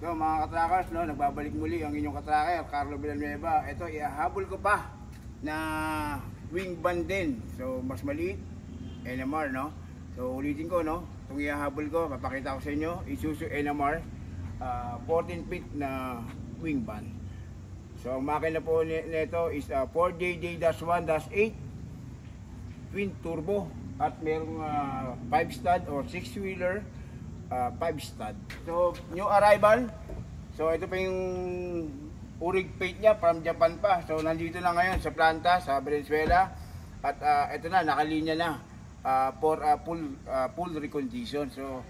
So mga katrackers, no, nagbabalik muli ang inyong katracker, Carlo Villanueva. Ito, ihahabol ko pa na wing band din. So mas maliit, NMR, no. So ulitin ko, no, itong ihahabol ko, papakita ko sa inyo, Isuzu NMR 14 feet na wing band. So ang makina po nito is 4JJ-1-8 twin turbo at merong 5 stud or 6-wheeler 5 stud. So new arrival. So ito pa yung urig paint niya from Japan pa. So nandito na ngayon sa planta sa Valenzuela at ito na, nakalinya na for full recondition. So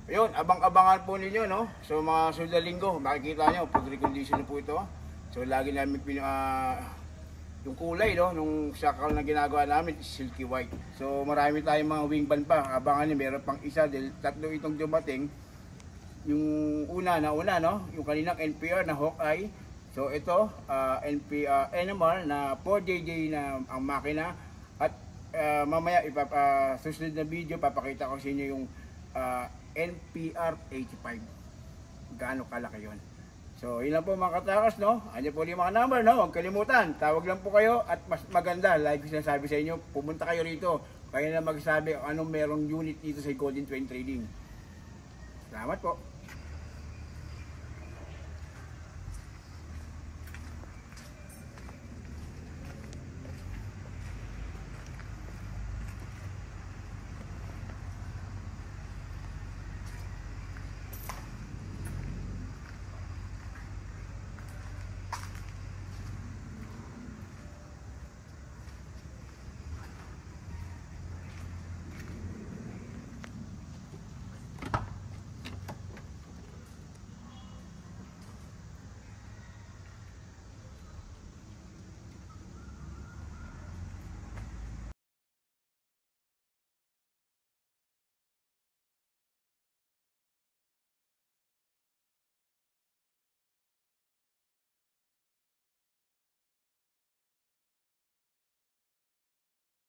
ayun, abang-abangan po ninyo, no. So mga Linggo, makikita nyo full recondition na po ito. So lagi namin yung kulay, no, nung sakal na ginagawa namin is silky white. So marami tayong mga wing band pa. Abangan niyo, meron pang isa, tatlo itong dumating. Yung una, no, yung kaninang NPR na Hawkeye. So ito, NMR na 4JJ na ang makina. At mamaya susunod na video papakita ko sa inyo yung NPR 85. Gaano kalaki yun. So, yun lang po mga katakas, no? Andiyan po yung mga number, no? Huwag kalimutan. Tawag lang po kayo at mas maganda. Like ko sinasabi sa inyo, pumunta kayo rito. Kayo na magsabi anong merong unit dito sa Golden Twin Trading. Salamat po.